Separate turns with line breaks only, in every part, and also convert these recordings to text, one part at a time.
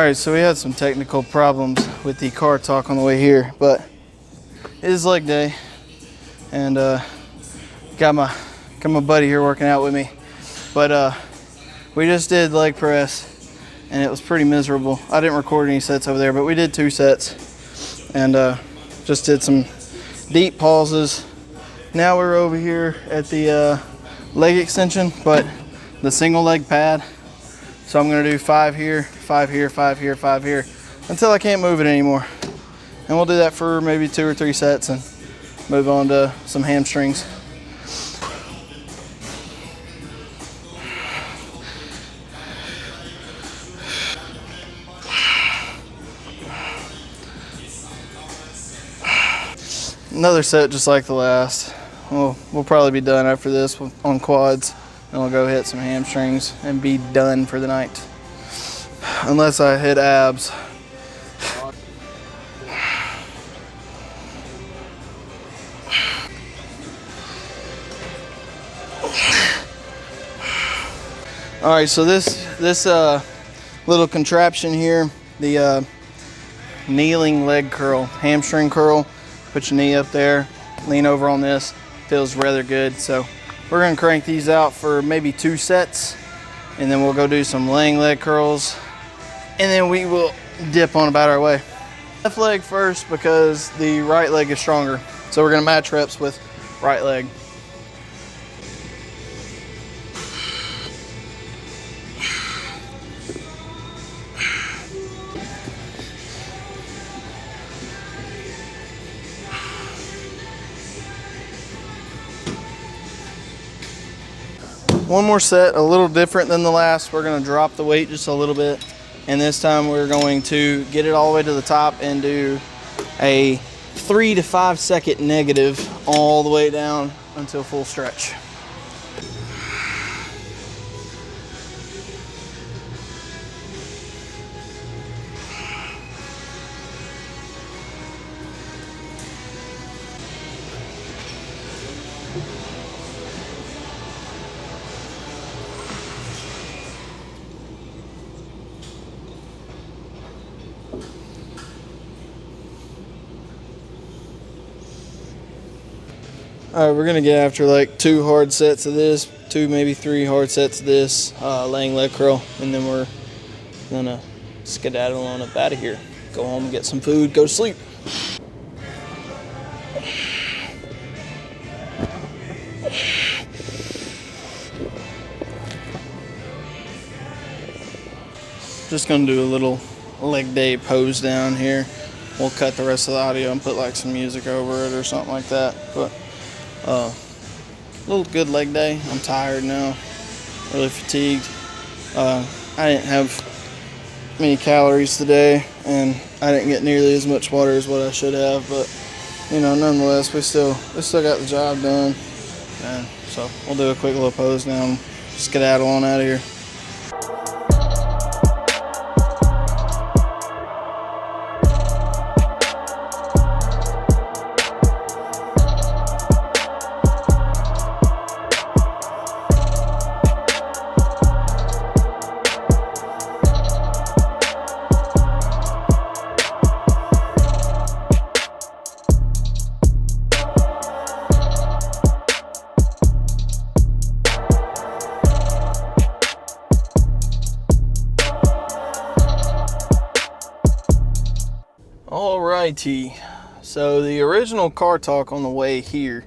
Alright, so we had some technical problems with the car talk on the way here, but it is leg day, and got my buddy here working out with me. But we just did leg press, and it was pretty miserable. I didn't record any sets over there, but we did 2 sets, and just did some deep pauses. Now we're over here at the leg extension, but the single leg pad. So I'm gonna do 5 here, 5 here, 5 here, 5 here, until I can't move it anymore. And we'll do that for maybe 2 or 3 sets and move on to some hamstrings. Another set just like the last. We'll probably be done after this on quads. And we'll go hit some hamstrings and be done for the night. Unless I hit abs. All right, so this little contraption here, the kneeling leg curl, hamstring curl. Put your knee up there, lean over on this. Feels rather good. So we're gonna crank these out for maybe 2 sets, and then we'll go do some laying leg curls, and then we will dip on about our way. Left leg first because the right leg is stronger. So we're gonna match reps with right leg. One more set, a little different than the last. We're gonna drop the weight just a little bit. And this time we're going to get it all the way to the top and do a 3 to 5 second negative all the way down until full stretch. All right, we're gonna get after like 2 hard sets of this, 2 maybe 3 hard sets of this laying leg curl, and then we're gonna skedaddle on up out of here. Go home, get some food, go to sleep. Just gonna do a little leg day pose down here. We'll cut the rest of the audio and put like some music over it or something like that. But a little good leg day. I'm tired now, really fatigued. I didn't have many calories today, and I didn't get nearly as much water as what I should have. But you know, nonetheless, we still got the job done. And so we'll do a quick little pose now and skedaddle on out of here. Alrighty, so the original car talk on the way here,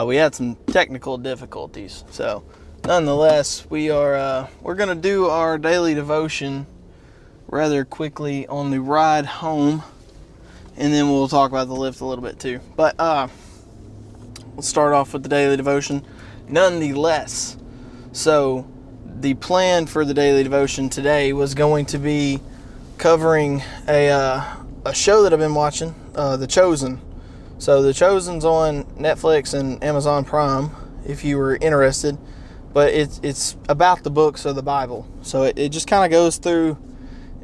we had some technical difficulties. So nonetheless, we're gonna do our daily devotion rather quickly on the ride home, and then we'll talk about the lift a little bit too. But we'll start off with the daily devotion nonetheless. So the plan for the daily devotion today was going to be covering a show that I've been watching, The Chosen. So The Chosen's on Netflix and Amazon Prime if you were interested, but it's about the books of the Bible. So it just kind of goes through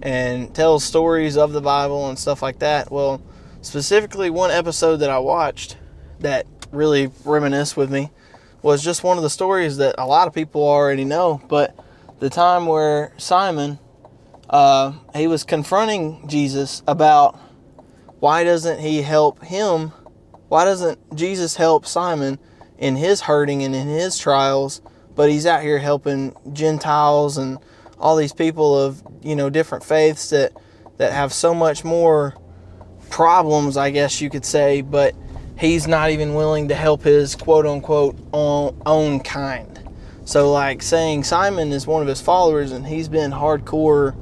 and tells stories of the Bible and stuff like that. Well, specifically one episode that I watched that really reminisced with me was just one of the stories that a lot of people already know, but the time where Simon he was confronting Jesus about why doesn't he help him? Why doesn't Jesus help Simon in his hurting and in his trials, but he's out here helping Gentiles and all these people of, different faiths that have so much more problems, I guess you could say, but he's not even willing to help his quote-unquote own kind. So like saying Simon is one of his followers and he's been hardcore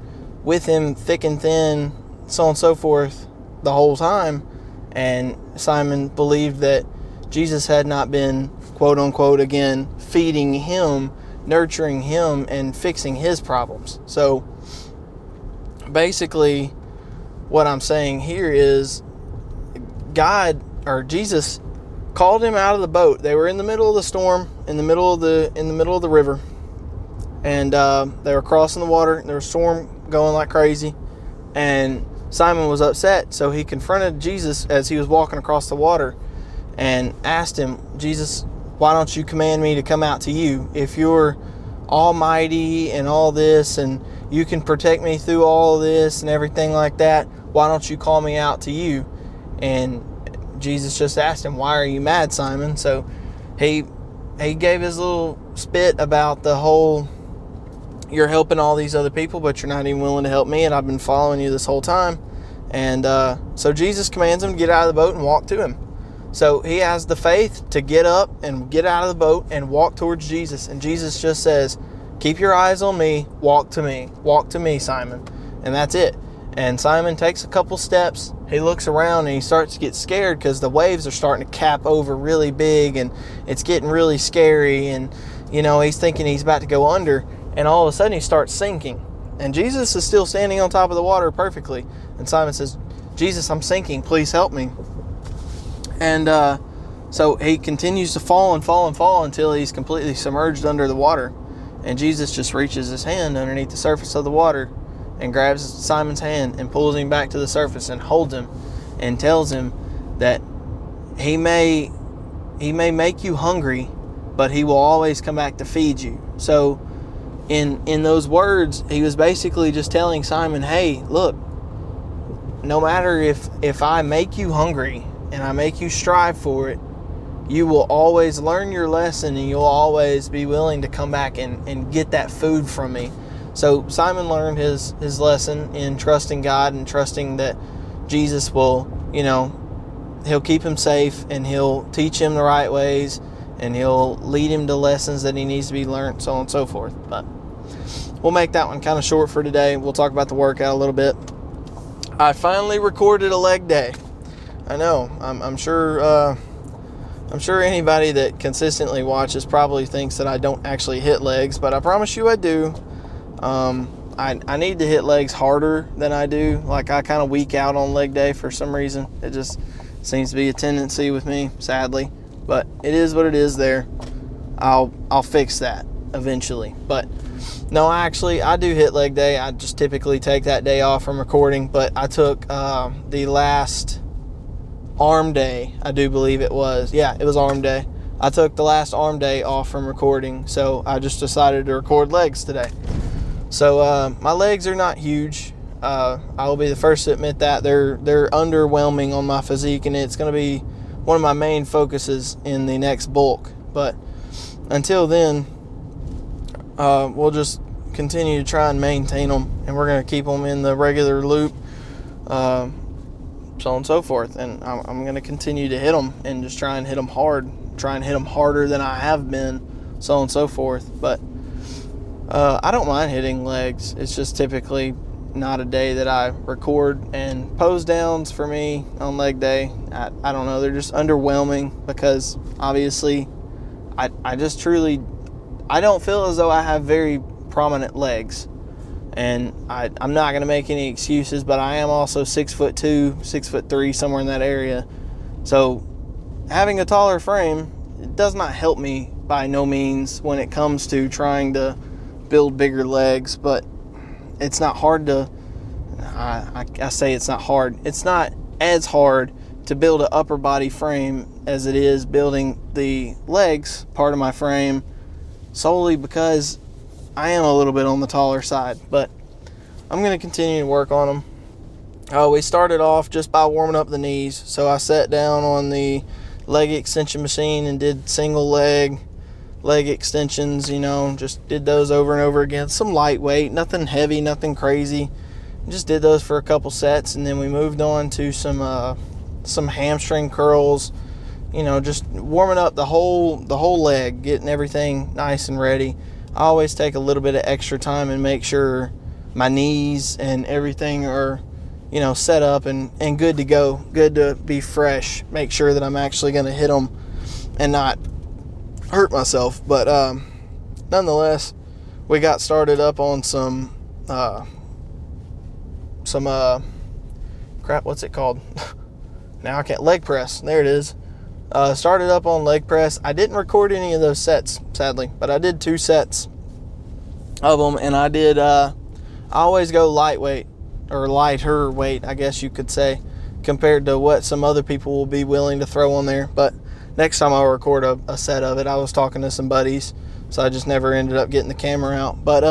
with him, thick and thin, so on and so forth, the whole time, and Simon believed that Jesus had not been, quote-unquote, again, feeding him, nurturing him, and fixing his problems. So basically what I'm saying here is God, or Jesus, called him out of the boat. They were in the middle of the storm, in the middle of the river, and they were crossing the water. There was a storm going like crazy, and Simon was upset, so he confronted Jesus as he was walking across the water and asked him, Jesus, why don't you command me to come out to you? If you're almighty and all this, and you can protect me through all of this and everything like that, why don't you call me out to you? And Jesus just asked him, why are you mad, Simon? So he gave his little spit about the whole, you're helping all these other people, but you're not even willing to help me, and I've been following you this whole time. And so Jesus commands him to get out of the boat and walk to him. So he has the faith to get up and get out of the boat and walk towards Jesus. And Jesus just says, keep your eyes on me, walk to me, Simon. And that's it. And Simon takes a couple steps. He looks around and he starts to get scared because the waves are starting to cap over really big and it's getting really scary. And, he's thinking he's about to go under. And all of a sudden he starts sinking. And Jesus is still standing on top of the water perfectly. And Simon says, Jesus, I'm sinking. Please help me. And so he continues to fall and fall and fall until he's completely submerged under the water. And Jesus just reaches his hand underneath the surface of the water and grabs Simon's hand and pulls him back to the surface and holds him and tells him that he may make you hungry, but he will always come back to feed you. So in those words, he was basically just telling Simon, hey, look, no matter if I make you hungry and I make you strive for it, you will always learn your lesson and you'll always be willing to come back and get that food from me. So Simon learned his lesson in trusting God and trusting that Jesus will, he'll keep him safe and he'll teach him the right ways and he'll lead him to lessons that he needs to be learned, so on and so forth. But we'll make that one kind of short for today. We'll talk about the workout a little bit. I finally recorded a leg day. I know. I'm sure anybody that consistently watches probably thinks that I don't actually hit legs, but I promise you I do. I need to hit legs harder than I do. Like, I kind of weak out on leg day for some reason. It just seems to be a tendency with me, sadly. But it is what it is there. I'll fix that eventually. But no, actually, I do hit leg day. I just typically take that day off from recording. But I took the last arm day, I do believe it was. Yeah, it was arm day. I took the last arm day off from recording. So I just decided to record legs today. So my legs are not huge. I will be the first to admit that. They're underwhelming on my physique, and it's going to be one of my main focuses in the next bulk. But until then, we'll just continue to try and maintain them, and we're going to keep them in the regular loop, so on and so forth. And I'm going to continue to hit them and just try and hit them hard, try and hit them harder than I have been, so on and so forth. But I don't mind hitting legs. It's just typically not a day that I record. And pose downs for me on leg day, I don't know, they're just underwhelming because obviously I just truly, I don't feel as though I have very prominent legs. And I'm not going to make any excuses, but I am also 6'2", 6'3", somewhere in that area. So having a taller frame, it does not help me by no means when it comes to trying to build bigger legs. But it's not hard to, I say it's not hard. It's not as hard to build an upper body frame as it is building the legs part of my frame, solely because I am a little bit on the taller side. But I'm going to continue to work on them. We started off just by warming up the knees. So I sat down on the leg extension machine and did single leg extensions, you know, just did those over and over again. Some lightweight, nothing heavy, nothing crazy. Just did those for a couple sets, and then we moved on to some hamstring curls, you know, just warming up the whole leg, getting everything nice and ready. I always take a little bit of extra time and make sure my knees and everything are, you know, set up and good to go, good to be fresh. Make sure that I'm actually going to hit them and not hurt myself. But nonetheless, we got started up on some crap, what's it called? Now I can't, leg press. There it is. Started up on leg press. I didn't record any of those sets, sadly, but I did 2 sets of them, and I did, I always go lightweight, or lighter weight, I guess you could say, compared to what some other people will be willing to throw on there. But next time I'll record a set of it. I was talking to some buddies, so I just never ended up getting the camera out. But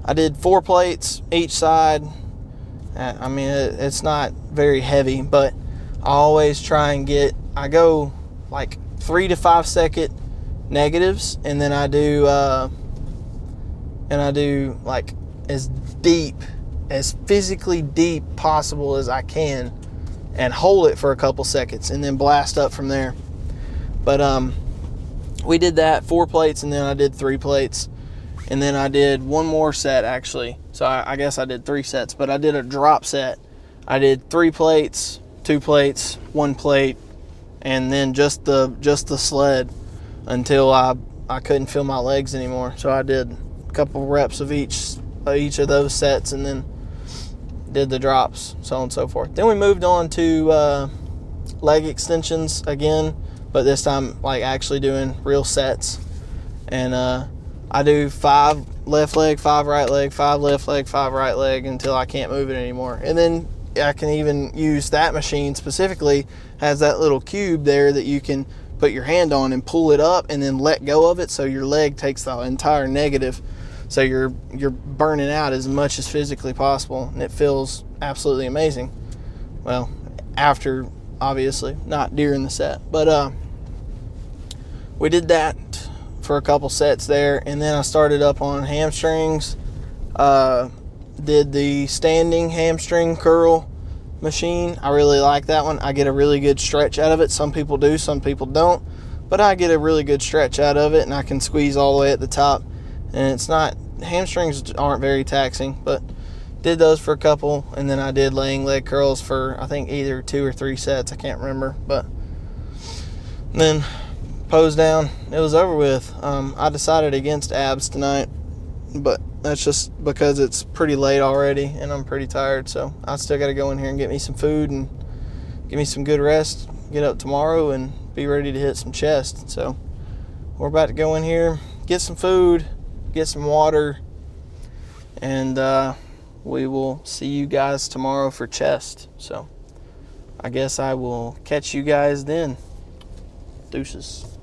I did 4 plates each side. I mean, it's not very heavy, but I always try and I go like 3 to 5 second negatives, and then I do like as deep, as physically deep possible as I can, and hold it for a couple seconds and then blast up from there. But we did that 4 plates, and then I did 3 plates, and then I did one more set actually. So I guess I did 3 sets, but I did a drop set. I did 3 plates, 2 plates, 1 plate, and then just the sled until I couldn't feel my legs anymore. So I did a couple reps of each of those sets, and then did the drops, so on and so forth. Then we moved on to leg extensions again, but this time like actually doing real sets. And I do 5 left leg, 5 right leg, 5 left leg, 5 right leg until I can't move it anymore. And then I can even use that machine specifically, has that little cube there that you can put your hand on and pull it up and then let go of it, so your leg takes the entire negative, so you're burning out as much as physically possible, and it feels absolutely amazing. Well, after, obviously, not during the set. But we did that for a couple sets there, and then I started up on hamstrings. Did the standing hamstring curl machine. I really like that one. I get a really good stretch out of it. Some people do, some people don't, but I get a really good stretch out of it, and I can squeeze all the way at the top, and it's not, hamstrings aren't very taxing. But did those for a couple, and then I did laying leg curls for I think either 2 or 3 sets, I can't remember. But then pose down, it was over with. I decided against abs tonight, but that's just because it's pretty late already and I'm pretty tired. So I still got to go in here and get me some food and get me some good rest, get up tomorrow and be ready to hit some chest. So we're about to go in here, get some food, get some water, and we will see you guys tomorrow for chest. So I guess I will catch you guys then. Deuces.